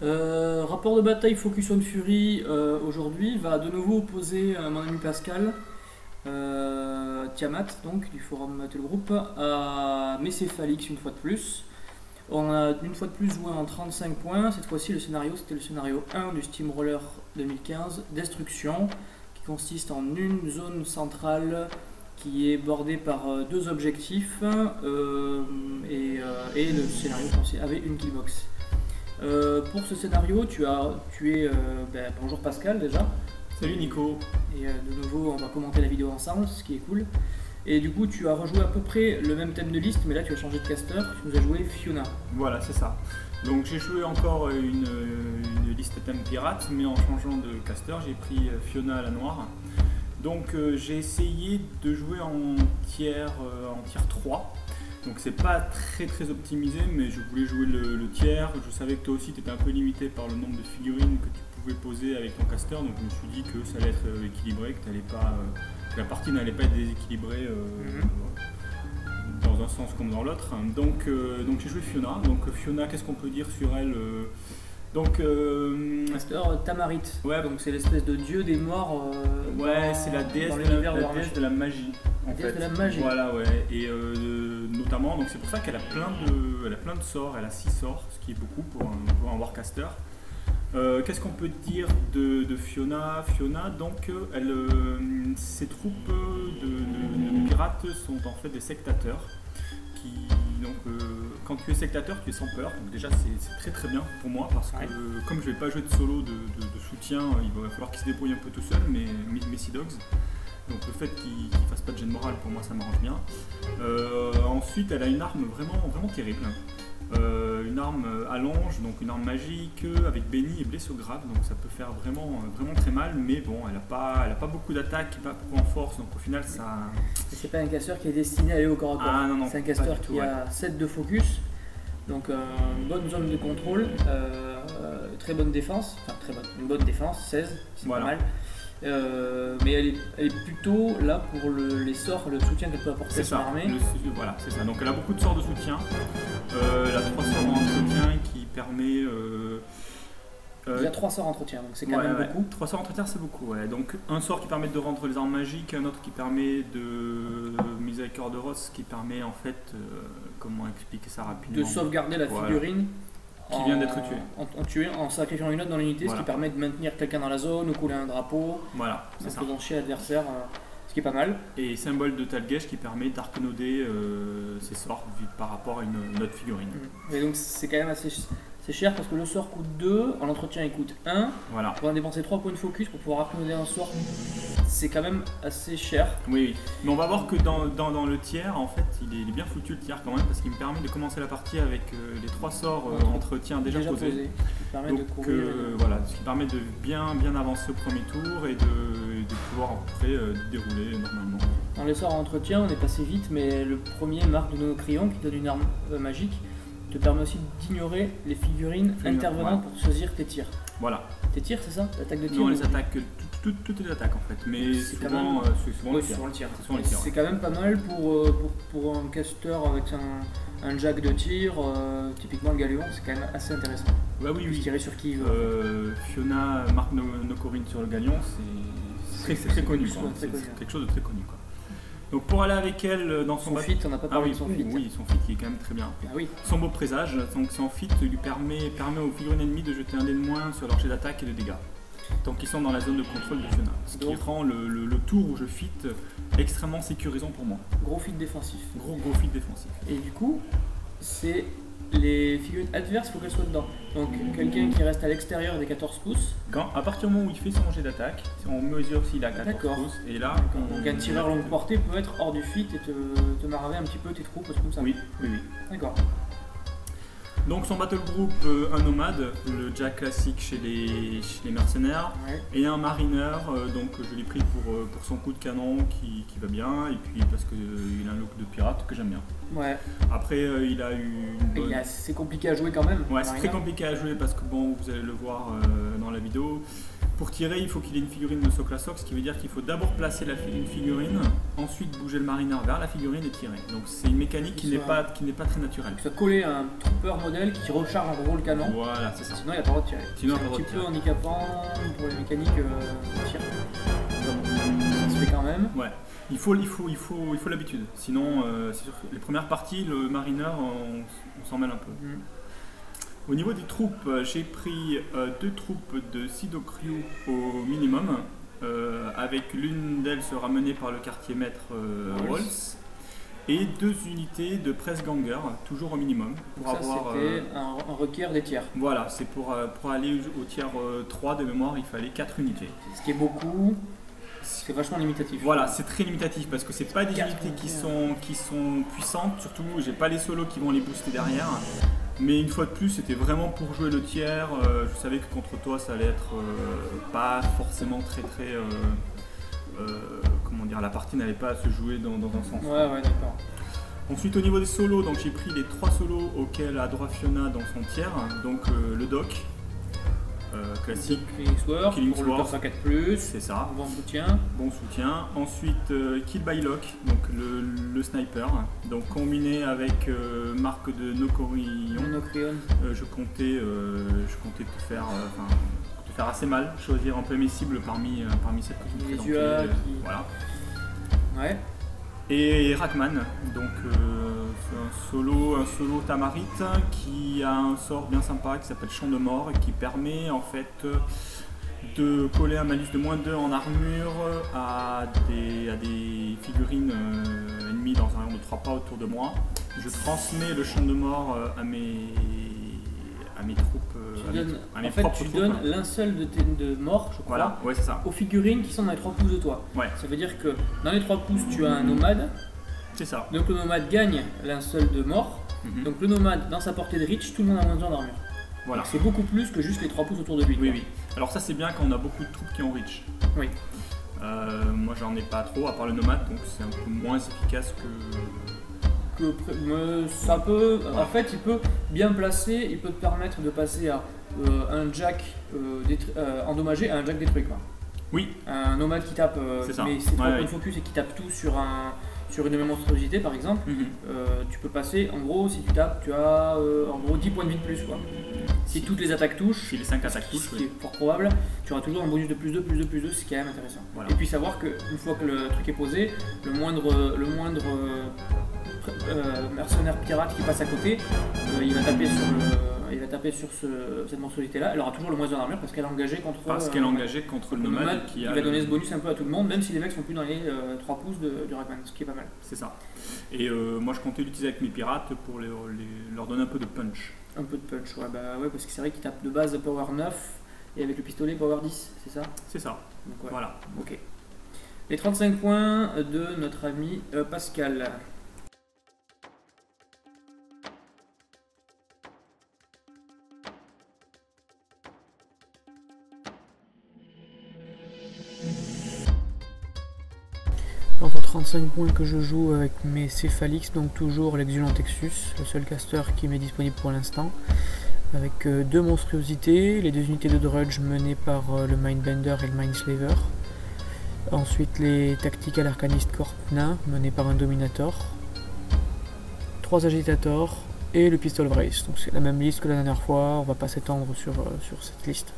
Rapport de bataille Focus on Fury aujourd'hui va de nouveau opposer mon ami Pascal, Tiamat donc du forum Battle Group, à Mecéphalix une fois de plus. On a une fois de plus joué en 35 points, cette fois-ci le scénario c'était le scénario 1 du Steamroller 2015, Destruction, qui consiste en une zone centrale qui est bordée par deux objectifs et le scénario avait une killbox. Pour ce scénario, bonjour Pascal déjà. Salut Nico. Et de nouveau, on va commenter la vidéo ensemble, ce qui est cool. Et du coup, tu as rejoué à peu près le même thème de liste, mais là tu as changé de caster, tu nous as joué Fiona. Voilà, c'est ça. Donc j'ai joué encore une liste thème pirate, mais en changeant de caster, j'ai pris Fiona à la noire. Donc j'ai essayé de jouer en tier 3. Donc c'est pas très optimisé, mais je voulais jouer le tiers. Je savais que toi aussi tu étais un peu limité par le nombre de figurines que tu pouvais poser avec ton caster, donc je me suis dit que ça allait être équilibré, que la partie n'allait pas être déséquilibrée dans un sens comme dans l'autre. Donc j'ai joué Fiona. Donc Fiona, qu'est-ce qu'on peut dire sur elle Master Tamarit, ouais, donc c'est l'espèce de dieu des morts. Ouais, c'est la déesse de la magie. La déesse de la magie. Voilà, ouais. Et notamment, donc c'est pour ça qu'elle a plein de sorts. Elle a 6 sorts, ce qui est beaucoup pour un Warcaster. Qu'est-ce qu'on peut dire de Fiona? Fiona, donc, ses troupes de pirates sont en fait des sectateurs. Quand tu es sectateur, tu es sans peur, donc déjà c'est très bien pour moi parce que comme je vais pas jouer de solo de soutien, il va falloir qu'il se débrouille un peu tout seul, mais Messy Dogs, donc le fait qu'il fasse pas de gêne morale pour moi ça m'arrange bien. Ensuite elle a une arme vraiment terrible, une arme à longe, donc une arme magique avec béni et blessure grave, donc ça peut faire vraiment très mal, mais bon elle a pas beaucoup d'attaque, pas beaucoup en force, donc au final ça... C'est pas un casseur qui est destiné à aller au corps à corps. Ah, non, c'est un casseur qui a 7 de focus, donc une bonne zone de contrôle, très bonne défense, une bonne défense, 16, c'est pas mal. Mais elle est plutôt là pour les sorts, le soutien qu'elle peut apporter à son armée. Voilà, c'est ça. Donc elle a beaucoup de sorts de soutien. Elle a 3 sorts d'entretien qui permet... il y a 3 sorts entretien, donc c'est quand même beaucoup. 3 sorts entretien, c'est beaucoup, ouais. Donc un sort qui permet de rendre les armes magiques, un autre qui permet de Miséricorde Rose, qui permet en fait, comment expliquer ça rapidement, de sauvegarder la figurine qui vient d'être tuée. En sacrifiant une autre dans l'unité, ce qui permet de maintenir quelqu'un dans la zone ou couler un drapeau. Voilà, c'est ça. En faisant chier l'adversaire, ce qui est pas mal. Et symbole de Talgesh qui permet d'arcnoder ses sorts par rapport à une autre figurine. Et donc c'est quand même assez cher parce que le sort coûte 2, en entretien il coûte 1. Voilà. On va dépenser 3 points de focus pour pouvoir arcnoder un sort. C'est quand même assez cher. Oui. Mais on va voir que dans le tiers, en fait, il est bien foutu le tiers quand même parce qu'il me permet de commencer la partie avec les 3 sorts entretien déjà posés. Donc, voilà, ce qui permet de bien avancer au premier tour et de pouvoir après dérouler normalement. Dans les sorts entretien, on est passé vite, mais le premier marque de nos crayons qui donne une arme magique te permet aussi d'ignorer les figurines intervenantes pour choisir tes tirs. Voilà. Tes tirs, c'est ça? L'attaque de tir? Non, les attaques, toutes les attaques en fait, mais c'est souvent le tir. C'est quand même pas mal pour un caster avec un jack de tir, typiquement le Galion, c'est quand même assez intéressant. Bah oui. Tirer sur qui il veut. Fiona marque nos corines sur le Galion, c'est très connu. C'est quelque chose de très connu, quoi. Donc pour aller avec elle dans son feat, on n'a pas parlé de son feat. Oui, son feat qui est quand même très bien. Ah oui. Son beau présage, donc son feat lui permet aux figurines ennemies de jeter un dé de moins sur leur jet d'attaque et de dégâts. Donc ils sont dans la zone de contrôle de Fiona. Ce qui rend le tour où je fit extrêmement sécurisant pour moi. Gros feat défensif. Gros feat défensif. Et du coup, c'est les figurines adverses, il faut qu'elles soient dedans. Donc quelqu'un qui reste à l'extérieur des 14 pouces. À partir du moment où il fait son jet d'attaque, on mesure s'il a 14 pouces. Et là, donc un tireur longue portée peut être hors du feat et te maraver un petit peu tes troupes comme ça. Oui. D'accord. Donc son battle group, un nomade, le jack classique chez les mercenaires, et un marineur, donc je l'ai pris pour son coup de canon qui va bien, et puis parce qu'il a un look de pirate que j'aime bien. Ouais. Après il a eu une bonne... C'est compliqué à jouer quand même. Ouais, c'est très compliqué à jouer parce que bon, vous allez le voir dans la vidéo, Pour tirer, il faut qu'il ait une figurine de Soclasoc, ce qui veut dire qu'il faut d'abord placer une figurine, ensuite bouger le mariner vers la figurine et tirer. Donc c'est une mécanique qui n'est pas très naturelle. Tu vas coller un trooper modèle qui recharge en gros le canon. Voilà, c'est ça. Sinon il n'y a pas le droit de tirer. Sinon, c'est un petit peu handicapant pour les mécaniques de tir. Ça se fait quand même. Ouais. Il faut l'habitude. Sinon, c'est sûr que les premières parties, le mariner, on s'en mêle un peu. Au niveau des troupes, j'ai pris 2 troupes de Sidokriu au minimum, avec l'une d'elles sera menée par le quartier maître Waltz, et 2 unités de press ganger, toujours au minimum. Pour ça, c'était un requiert des tiers. Voilà, c'est pour aller au tiers 3 de mémoire, il fallait 4 unités. Ce qui est beaucoup. C'est vachement limitatif. Voilà, c'est très limitatif parce que c'est pas des unités qui sont puissantes, surtout j'ai pas les solos qui vont les booster derrière. Mais une fois de plus, c'était vraiment pour jouer le tiers. Je savais que contre toi, ça allait être pas forcément très comment dire, la partie n'allait pas se jouer dans un sens. Ouais, d'accord. Ensuite, au niveau des solos, donc j'ai pris les 3 solos auxquels a droit Fiona dans son tiers. Donc le doc. Classique, Killing Sword, pour le 4+, c'est ça. Bon soutien. Ensuite, Kill by Lock, donc le sniper, donc combiné avec marque de Nokorion. Je comptais te faire assez mal, choisir un peu mes cibles parmi celles que tu me présentais. Voilà. Ouais. Et Rackman, donc c'est un solo tamarite qui a un sort bien sympa qui s'appelle Champ de Mort et qui permet en fait de coller un malus de -2 en armure à des figurines ennemies dans un rayon de 3 pas autour de moi. Je transmets le Champ de Mort à mes troupes. Tu donnes linceul de mort, je crois, voilà, ouais, c'est ça, aux figurines qui sont dans les 3 pouces de toi. Ouais. Ça veut dire que dans les 3 pouces, tu as un nomade. C'est ça. Donc le nomade gagne linceul de mort. Donc le nomade, dans sa portée de reach, tout le monde a moins de d'armure. Voilà. C'est beaucoup plus que juste les 3 pouces autour de lui. Oui. Alors ça c'est bien quand on a beaucoup de troupes qui ont reach. Oui. Moi j'en ai pas trop, à part le nomade, donc c'est un peu moins efficace que ça peut, en fait, il peut bien placer, il peut te permettre de passer à un jack endommagé à un jack détruit, quoi. Oui. Un nomade qui tape, mais c'est trop de focus et qui tape tout sur une monstruosité, par exemple. Tu peux passer, en gros, si tu tapes, tu as en gros 10 points de vie de plus, quoi. Si toutes les attaques touchent, si les 5 attaques touchent, ce qui est fort probable, tu auras toujours un bonus de +2, ce qui est quand même intéressant. Voilà. Et puis savoir qu'une fois que le truc est posé, le moindre mercenaire pirate qui passe à côté, il va taper sur cette monstruosité là. Elle aura toujours le moins d'armure parce qu'elle est engagée contre le nomade qui va donner ce bonus un peu à tout le monde, même si les mecs sont plus dans les 3 pouces du Rackman, ce qui est pas mal. C'est ça. Et moi je comptais l'utiliser avec mes pirates pour leur donner un peu de punch. Un peu de punch, ouais, parce que c'est vrai qu'ils tapent de base power 9 et avec le pistolet power 10, c'est ça? C'est ça. Donc, ouais. Voilà. Ok. Les 35 points de notre ami Pascal. Entre 35 points que je joue avec mes Céphalix, donc toujours l'Exulant Texus, le seul caster qui m'est disponible pour l'instant, avec 2 monstruosités, les 2 unités de Drudge menées par le Mindbender et le Mindslaver, ensuite les Tactical Arcanist Corp nain menés par un Dominator, 3 Agitators et le Pistol Brace. Donc c'est la même liste que la dernière fois, on va pas s'étendre sur cette liste.